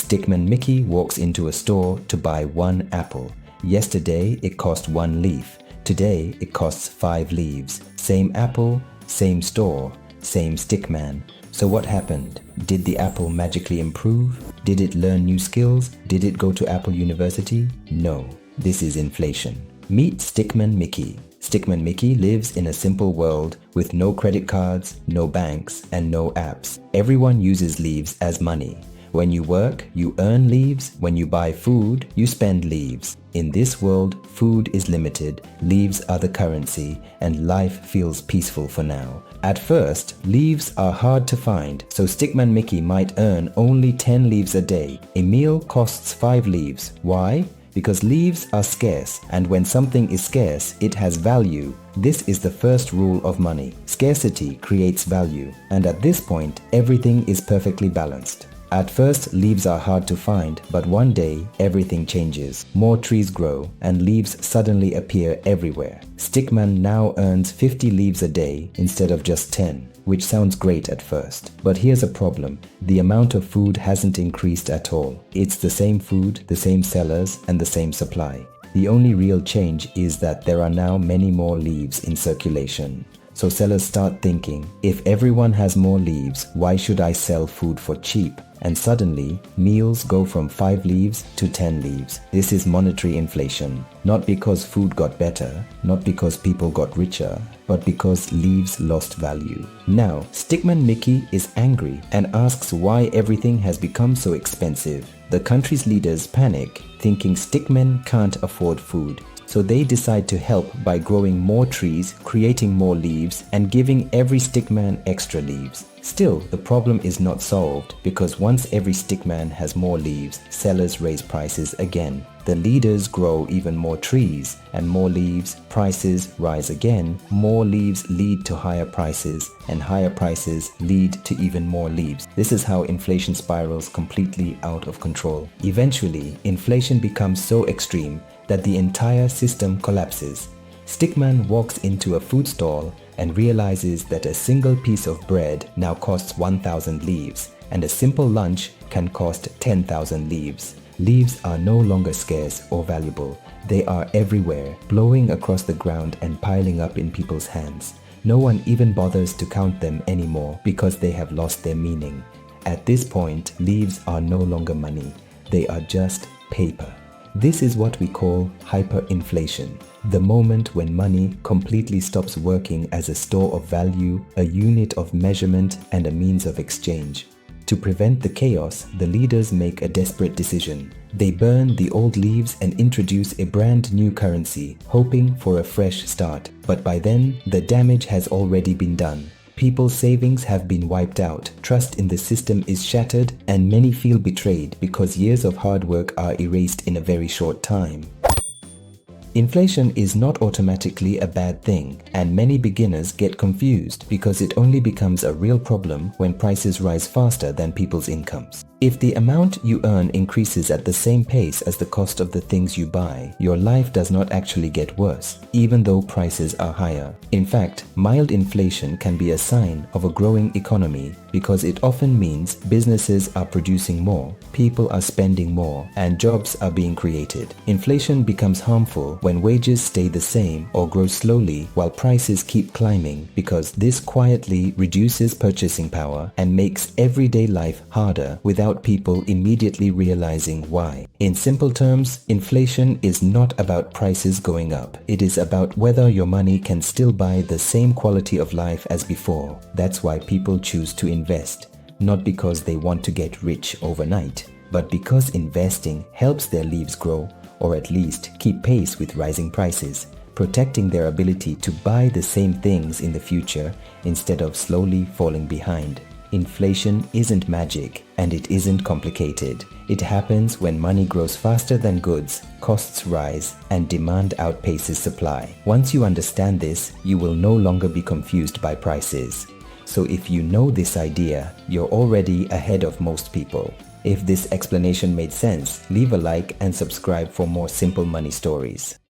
Stickman Mickey walks into a store to buy one apple. Yesterday it cost 1 leaf. Today it costs 5 leaves. Same apple, same store, same stickman. So what happened? Did the apple magically improve? Did it learn new skills? Did it go to Apple University? No. This is inflation. Meet Stickman Mickey. Stickman Mickey lives in a simple world with no credit cards, no banks, and no apps. Everyone uses leaves as money. When you work, you earn leaves. When you buy food, you spend leaves. In this world, food is limited, leaves are the currency, and life feels peaceful for now. At first, leaves are hard to find, so Stickman Mickey might earn only 10 leaves a day. A meal costs 5 leaves. Why? Because leaves are scarce, and when something is scarce, it has value. This is the first rule of money. Scarcity creates value, and at this point, everything is perfectly balanced. At first, leaves are hard to find, but one day, everything changes. More trees grow, and leaves suddenly appear everywhere. Stickman now earns 50 leaves a day instead of just 10, which sounds great at first. But here's a problem. The amount of food hasn't increased at all. It's the same food, the same sellers, and the same supply. The only real change is that there are now many more leaves in circulation. So sellers start thinking, if everyone has more leaves, why should I sell food for cheap? And suddenly, meals go from 5 leaves to 10 leaves. This is monetary inflation. Not because food got better, not because people got richer, but because leaves lost value. Now, Stickman Mickey is angry and asks why everything has become so expensive. The country's leaders panic, thinking stickmen can't afford food. So they decide to help by growing more trees, creating more leaves, and giving every stickman extra leaves. Still, the problem is not solved because once every stickman has more leaves, sellers raise prices again. The leaders grow even more trees and more leaves, prices rise again, more leaves lead to higher prices, and higher prices lead to even more leaves. This is how inflation spirals completely out of control. Eventually, inflation becomes so extreme that the entire system collapses. Stickman walks into a food stall and realizes that a single piece of bread now costs 1,000 leaves, and a simple lunch can cost 10,000 leaves. Leaves are no longer scarce or valuable. They are everywhere, blowing across the ground and piling up in people's hands. No one even bothers to count them anymore because they have lost their meaning. At this point, leaves are no longer money. They are just paper. This is what we call hyperinflation, the moment when money completely stops working as a store of value, a unit of measurement, and a means of exchange. To prevent the chaos, the leaders make a desperate decision. They burn the old leaves and introduce a brand new currency, hoping for a fresh start. But by then, the damage has already been done. People's savings have been wiped out, trust in the system is shattered, and many feel betrayed because years of hard work are erased in a very short time. Inflation is not automatically a bad thing, and many beginners get confused because it only becomes a real problem when prices rise faster than people's incomes. If the amount you earn increases at the same pace as the cost of the things you buy, your life does not actually get worse, even though prices are higher. In fact, mild inflation can be a sign of a growing economy because it often means businesses are producing more, people are spending more, and jobs are being created. Inflation becomes harmful when wages stay the same or grow slowly while prices keep climbing because this quietly reduces purchasing power and makes everyday life harder without people immediately realizing why. In simple terms, inflation is not about prices going up. It is about whether your money can still buy the same quality of life as before. That's why people choose to invest, not because they want to get rich overnight, but because investing helps their lives grow, or at least keep pace with rising prices, protecting their ability to buy the same things in the future instead of slowly falling behind. Inflation isn't magic, and it isn't complicated. It happens when money grows faster than goods, costs rise, and demand outpaces supply. Once you understand this, you will no longer be confused by prices. So if you know this idea, you're already ahead of most people. If this explanation made sense, leave a like and subscribe for more simple money stories.